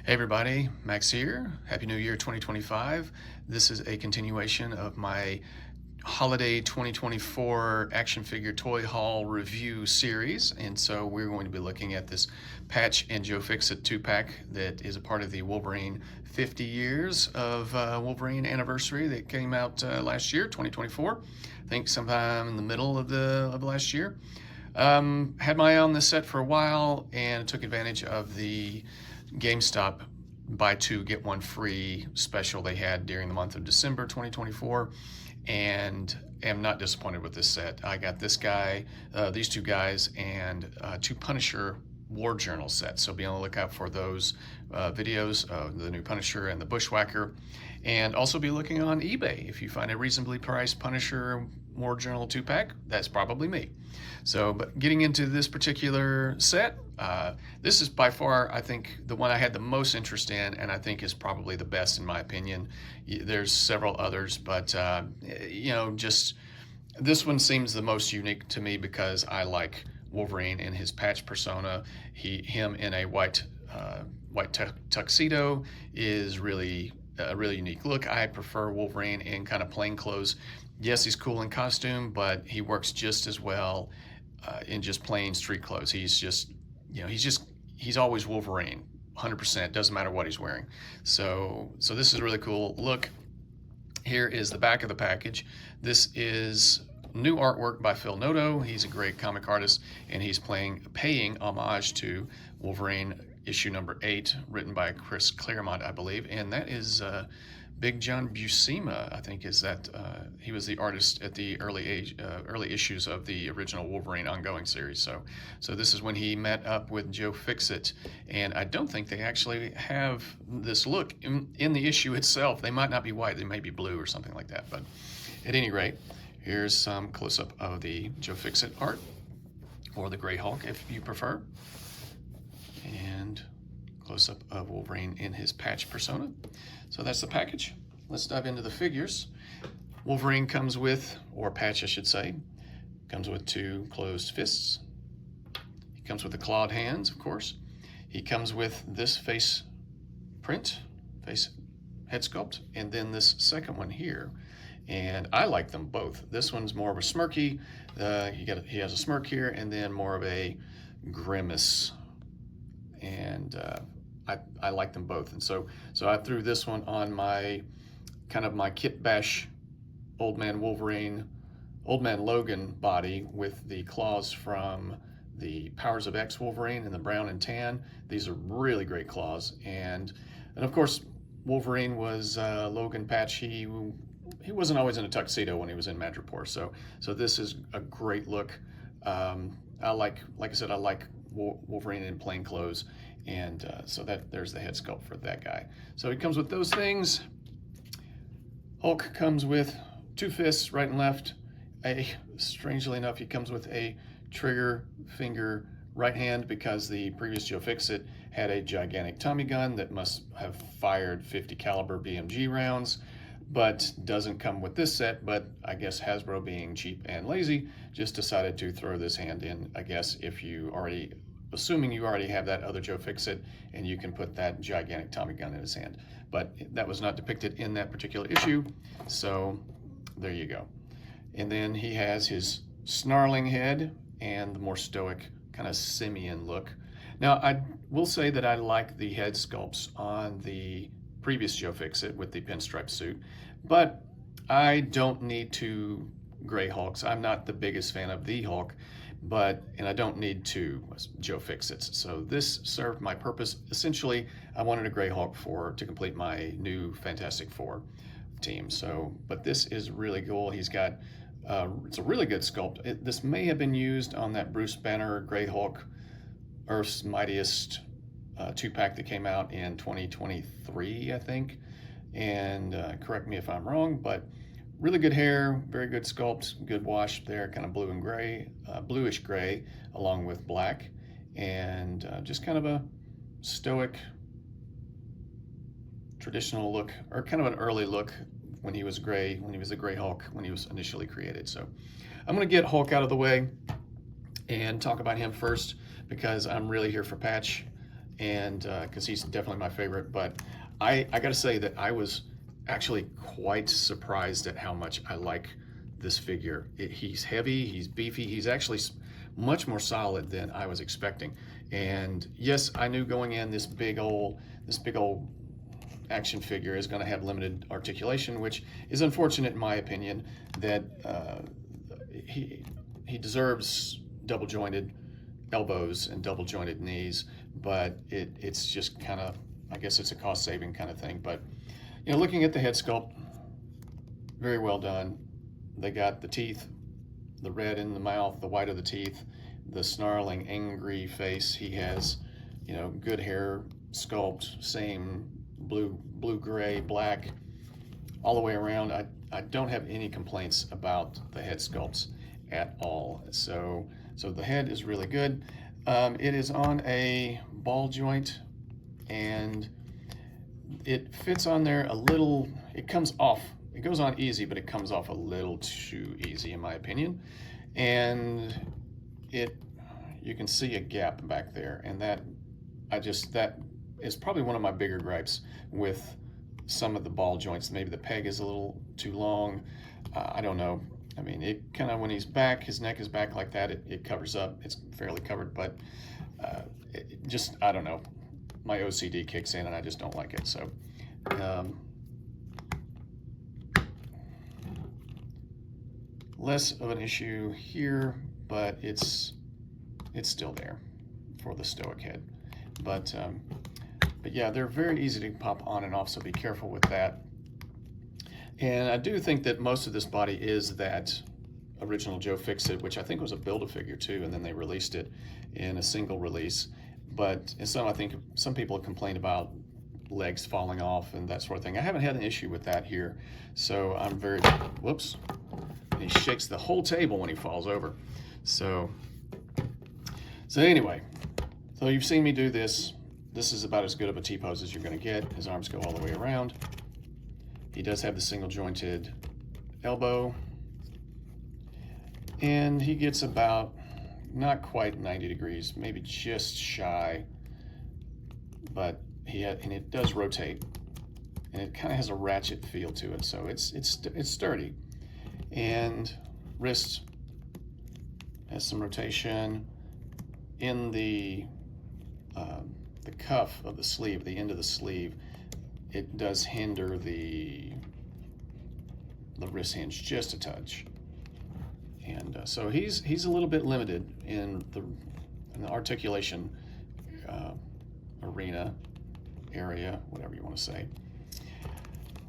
Hey everybody, Max here. Happy New Year 2025. This is a continuation of my holiday 2024 action figure toy haul review series. And so we're going to be looking at this Patch and Joe Fixit 2-pack that is a part of the Wolverine 50 years of Wolverine anniversary that came out last year, 2024. I think sometime in the middle of last year. Had my eye on this set for a while and took advantage of the GameStop buy two get one free special they had during the month of December 2024, and am not disappointed with this set. I got this guy, these two guys, and two Punisher War Journal sets. So be on the lookout for those videos, the new Punisher and the Bushwhacker, and also be looking on eBay. If you find a reasonably priced Punisher War Journal 2-pack, that's probably me. So, but getting into this particular set, this is by far, I think, the one I had the most interest in, and I think is probably the best in my opinion. There's several others, but just this one seems the most unique to me because I like Wolverine in his patch persona. Him in a white tuxedo is really a really unique look. I prefer Wolverine in kind of plain clothes. Yes, he's cool in costume, but he works just as well in just plain street clothes. He's always Wolverine, 100%. Doesn't matter what he's wearing. So this is really cool. Look, here is the back of the package. This is new artwork by Phil Noto. He's a great comic artist, and he's paying homage to Wolverine issue number 8, written by Chris Claremont, I believe, and that is Big John Buscema, I think, is that he was the artist at the early issues of the original Wolverine ongoing series. So this is when he met up with Joe Fixit, and I don't think they actually have this look in the issue itself. They might not be white, they may be blue or something like that. But at any rate, here's some close-up of the Joe Fixit art, or the Gray Hulk if you prefer, and close-up of Wolverine in his patch persona. So that's the package. Let's dive into the figures. Wolverine comes with, or Patch I should say, comes with 2 closed fists. He comes with the clawed hands, of course. He comes with this face head sculpt, and then this second one here. And I like them both. This one's more of a smirky. He has a smirk here, and then more of a grimace. And I like them both, and so I threw this one on my Kit Bash Old Man Logan body with the claws from the Powers of X Wolverine in the brown and tan. These are really great claws, and of course Wolverine was Logan Patch. He wasn't always in a tuxedo when he was in Madripoor, so this is a great look. Like I said, I like Wolverine in plain clothes, and so there's the head sculpt for that guy. So he comes with those things. Hulk comes with 2 fists, right and left. Strangely enough, he comes with a trigger finger right hand because the previous Joe Fixit had a gigantic Tommy gun that must have fired 50 caliber BMG rounds, but doesn't come with this set. But I guess Hasbro, being cheap and lazy, just decided to throw this hand in, I guess, assuming you already have that other Joe Fixit, and you can put that gigantic Tommy gun in his hand. But that was not depicted in that particular issue, so there you go. And then he has his snarling head and the more stoic kind of simian look. Now, I will say that I like the head sculpts on the previous Joe Fixit with the pinstripe suit, but I don't need 2 Gray Hulks. I'm not the biggest fan of the Hulk, and I don't need 2 Joe Fixits. So this served my purpose. Essentially, I wanted a Gray Hulk to complete my new Fantastic Four team. But this is really cool. He's got, it's a really good sculpt. This may have been used on that Bruce Banner Gray Hulk Earth's Mightiest 2-pack that came out in 2023, I think. And correct me if I'm wrong, but really good hair, very good sculpt, good wash there, kind of blue and gray, bluish gray, along with black, and just kind of a stoic, traditional look, or kind of an early look when he was gray, when he was a Gray Hulk, when he was initially created. So I'm going to get Hulk out of the way and talk about him first, because I'm really here for Patch. and because he's definitely my favorite. But I got to say that I was actually quite surprised at how much I like this figure. He's heavy, he's beefy, he's actually much more solid than I was expecting. And yes, I knew going in this big old action figure is going to have limited articulation, which is unfortunate in my opinion. That he deserves double jointed elbows and double jointed knees, but it's just kind of, I guess it's a cost saving kind of thing. But you know, looking at the head sculpt, very well done. They got the teeth, the red in the mouth, the white of the teeth, the snarling, angry face. He has, you know, good hair sculpt, same blue, gray, black, all the way around. I don't have any complaints about the head sculpts at all. So the head is really good. It is on a ball joint, and it fits on there a little. It comes off. It goes on easy, but it comes off a little too easy, in my opinion. And you can see a gap back there, and that is probably one of my bigger gripes with some of the ball joints. Maybe the peg is a little too long. I don't know. I mean, it kind of, when he's back, his neck is back like that, it covers up. It's fairly covered, but I don't know. My OCD kicks in, and I just don't like it. So, less of an issue here, but it's still there for the Stoic head. But yeah, they're very easy to pop on and off, so be careful with that. And I do think that most of this body is that original Joe Fixit, which I think was a Build-A-Figure too, and then they released it in a single release. But I think some people have complained about legs falling off and that sort of thing. I haven't had an issue with that here, so I'm very, whoops, he shakes the whole table when he falls over. So anyway, so you've seen me do this. This is about as good of a T-pose as you're going to get. His arms go all the way around. He does have the single jointed elbow, and he gets about not quite 90 degrees, maybe just shy, but and it does rotate, and it kind of has a ratchet feel to it, so it's sturdy. And wrist has some rotation in the cuff of the sleeve, the end of the sleeve. It does hinder the wrist hinge just a touch, and so he's a little bit limited in the articulation area, whatever you want to say.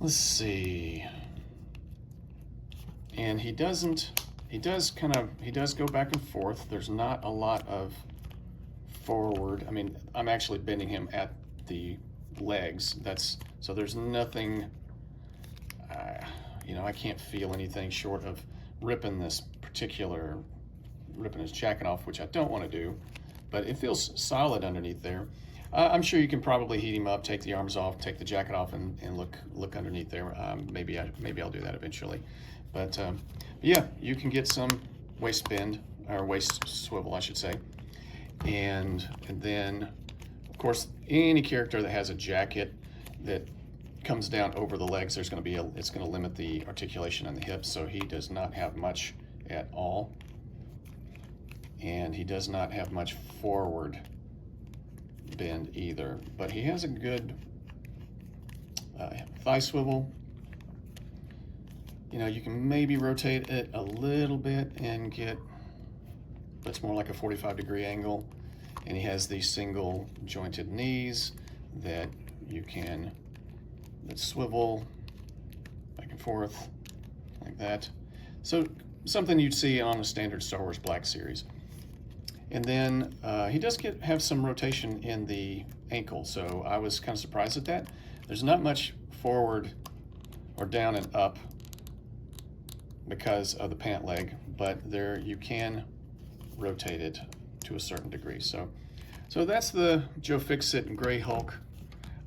Let's see. And he does go back and forth. There's not a lot of forward. I mean, I'm actually bending him at the legs. So there's nothing, I can't feel anything short of ripping his jacket off, which I don't want to do, but it feels solid underneath there. I'm sure you can probably heat him up, take the arms off, take the jacket off, and look underneath there. Maybe I'll do that eventually. But yeah, you can get some waist bend, or waist swivel, I should say. And then, of course, any character that has a jacket that comes down over the legs, it's going to limit the articulation in the hips. So he does not have much at all, and he does not have much forward bend either. But he has a good thigh swivel. You can maybe rotate it a little bit and get, it's more like a 45-degree angle. And he has these single jointed knees that you can swivel back and forth like that. So something you'd see on a standard Star Wars Black Series. And then he does have some rotation in the ankle, so I was kind of surprised at that. There's not much forward or down and up because of the pant leg, but there you can rotate it to a certain degree. So that's the Joe Fixit and Gray Hulk.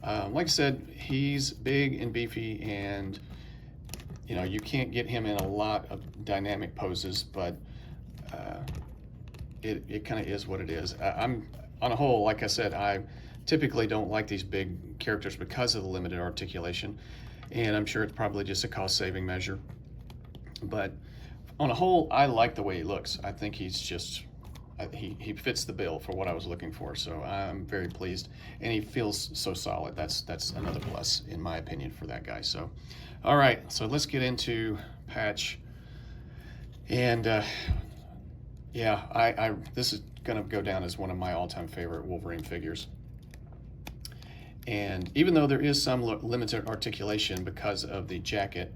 Like I said, he's big and beefy, and you can't get him in a lot of dynamic poses, but it kind of is what it is. I'm on a whole, like I said, I typically don't like these big characters because of the limited articulation, and I'm sure it's probably just a cost-saving measure. But on a whole, I like the way he looks. I think he's just he fits the bill for what I was looking for, so I'm very pleased, and he feels so solid. That's another plus in my opinion for that guy. So, all right, so let's get into Patch, and yeah, I this is gonna go down as one of my all-time favorite Wolverine figures. And even though there is some limited articulation because of the jacket,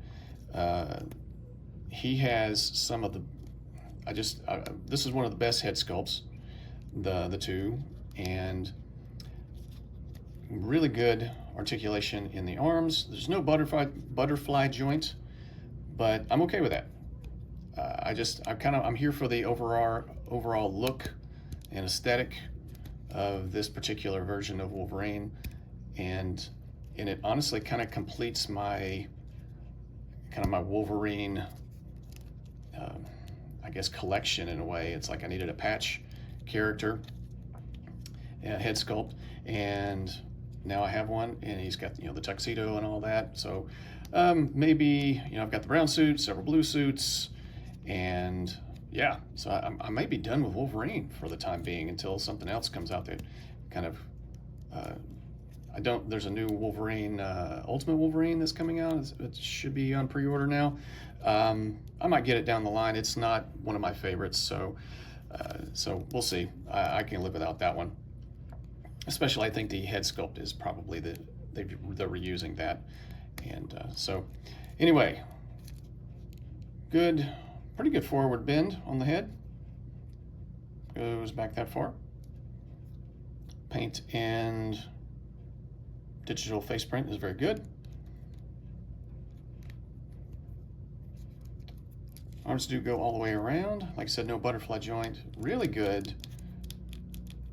he has some of the, this is one of the best head sculpts, the two, and really good articulation in the arms. There's no butterfly joint, but I'm okay with that. I'm here for the overall look and aesthetic of this particular version of Wolverine, and it honestly kind of completes my Wolverine, I guess, collection in a way. It's like I needed a Patch character, head sculpt, and now I have one, and he's got the tuxedo and all that. So maybe I've got the brown suit, several blue suits, and yeah, so I might be done with Wolverine for the time being until something else comes out that kind of there's a new Wolverine, Ultimate Wolverine that's coming out. It should be on pre-order now. I might get it down the line. It's not one of my favorites, so we'll see. I can live without that one. Especially, I think the head sculpt is probably they're reusing that, and so anyway, pretty good forward bend on the head. Goes back that far. Paint and digital face print is very good. Arms do go all the way around. Like I said, no butterfly joint. Really good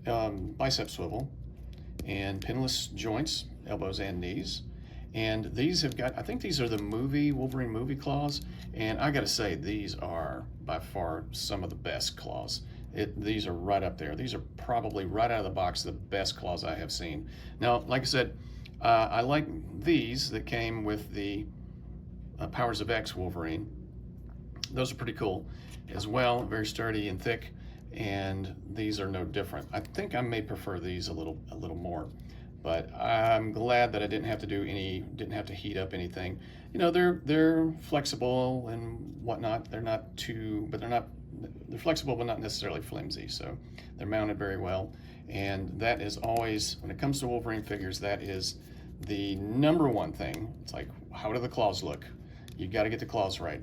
bicep swivel and pinless joints, elbows and knees. And these have got, I think these are the Wolverine movie claws. And I gotta say, these are by far some of the best claws. These are right up there. These are probably right out of the box the best claws I have seen. Now, like I said, I like these that came with the Powers of X Wolverine. Those are pretty cool as well, very sturdy and thick, and these are no different. I think I may prefer these a little more, but I'm glad that I didn't have to heat up anything. They're flexible and whatnot. They're flexible but not necessarily flimsy, so they're mounted very well. And that is always, when it comes to Wolverine figures, that is the number one thing. It's like, how do the claws look? You got to get the claws right,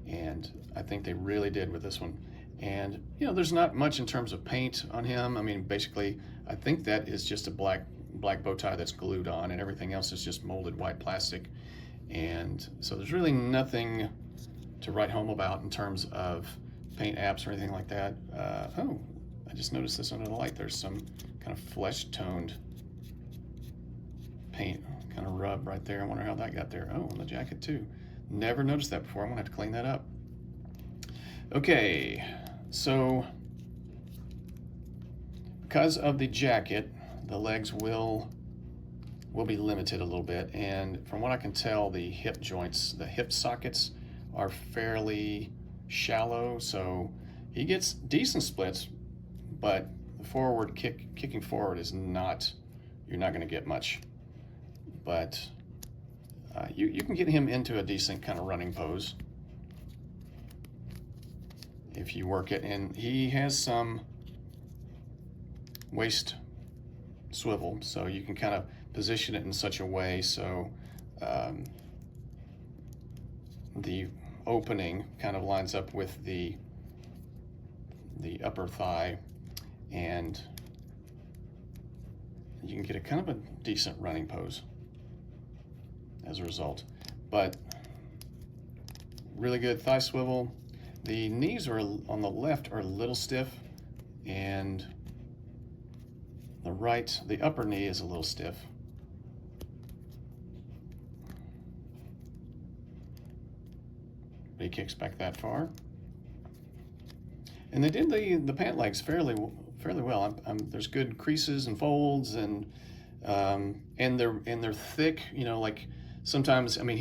and I think they really did with this one. And there's not much in terms of paint on him. I mean, basically, I think that is just a black bow tie that's glued on, and everything else is just molded white plastic. And so there's really nothing to write home about in terms of paint apps or anything like that. Oh, I just noticed this under the light. There's some kind of flesh-toned paint kind of rub right there. I wonder how that got there. Oh, on the jacket too. Never noticed that before. I'm gonna have to clean that up. Okay, so because of the jacket, the legs will be limited a little bit, and from what I can tell, the hip joints, the hip sockets are fairly shallow, so he gets decent splits, but the forward kicking forward is not, you're not going to get much. But you can get him into a decent kind of running pose if you work it, and he has some waist swivel, so you can kind of position it in such a way so the opening kind of lines up with the upper thigh, and you can get a kind of a decent running pose as a result. But really good thigh swivel. The knees are on the left are a little stiff, and the upper knee is a little stiff. But he kicks back that far. And they did the pant legs fairly well. There's good creases and folds, and they're thick. You know, like sometimes, I mean,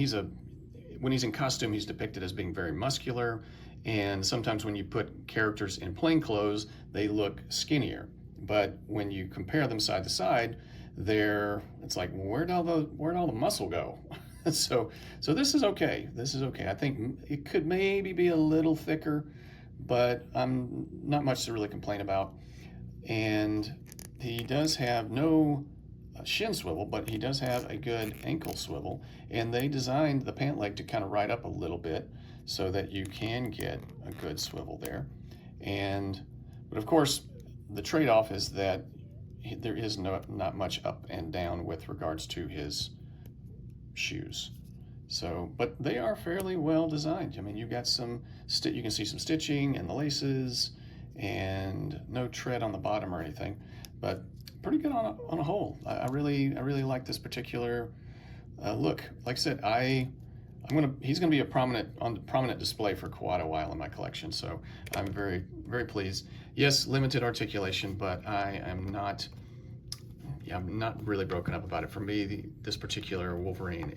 when he's in costume, he's depicted as being very muscular, and sometimes when you put characters in plain clothes, they look skinnier. But when you compare them side to side, it's like, where'd all the muscle go? So this is okay. This is okay. I think it could maybe be a little thicker, but not much to really complain about. And he does have no shin swivel, but he does have a good ankle swivel. And they designed the pant leg to kind of ride up a little bit so that you can get a good swivel there. But of course, the trade-off is that there is not much up and down with regards to his shoes. So, but they are fairly well designed. I mean, you've got you can see some stitching and the laces, and no tread on the bottom or anything, but pretty good on a whole. I really like this particular look. Like I said, he's gonna be on prominent display for quite a while in my collection. So I'm very, very pleased. Yes, limited articulation, but I'm not really broken up about it. For me, this particular Wolverine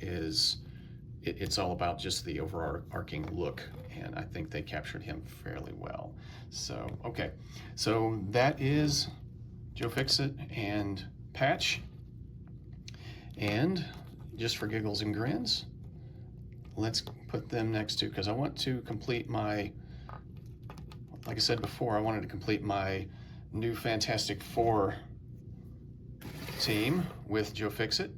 it's all about just the overarching look, and I think they captured him fairly well. So, okay. So that is Joe Fixit and Patch. And just for giggles and grins, let's put them next to, because I want to complete like I said before, I wanted to complete my new Fantastic Four team with Joe Fixit.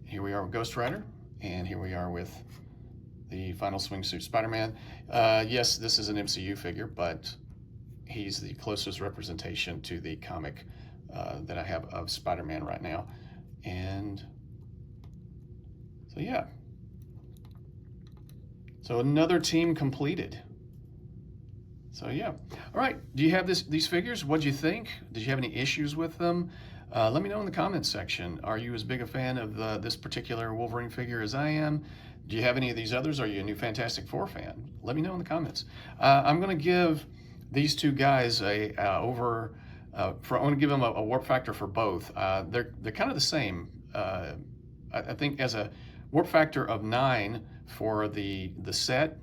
Here we are with Ghost Rider, and here we are with the final swimsuit Spider-Man. Yes, this is an MCU figure, but he's the closest representation to the comic that I have of Spider-Man right now. And so yeah. So another team completed. So yeah. All right, do you have these figures? What'd you think? Did you have any issues with them? Let me know in the comments section. Are you as big a fan of this particular Wolverine figure as I am? Do you have any of these others? Are you a new Fantastic Four fan? Let me know in the comments. I'm going to give these two guys I want to give them a warp factor for both. They're kind of the same. I think as a warp factor of 9 for the set,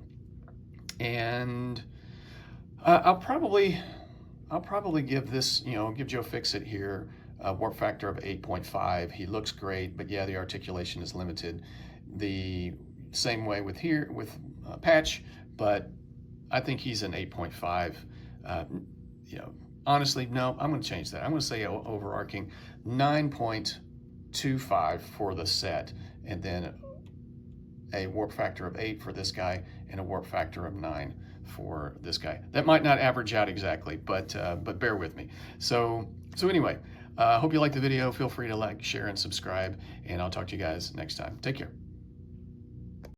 and I'll probably give this, give Joe Fixit here a warp factor of 8.5. He looks great, but yeah, the articulation is limited. The same way with Patch, but I think he's an 8.5. Honestly, no, I'm going to change that. I'm going to say overarching 9.25 for the set, and then a warp factor of 8 for this guy, and a warp factor of 9 for this guy. That might not average out exactly, but bear with me. So anyway, hope you liked the video. Feel free to like, share, and subscribe, and I'll talk to you guys next time. Take care.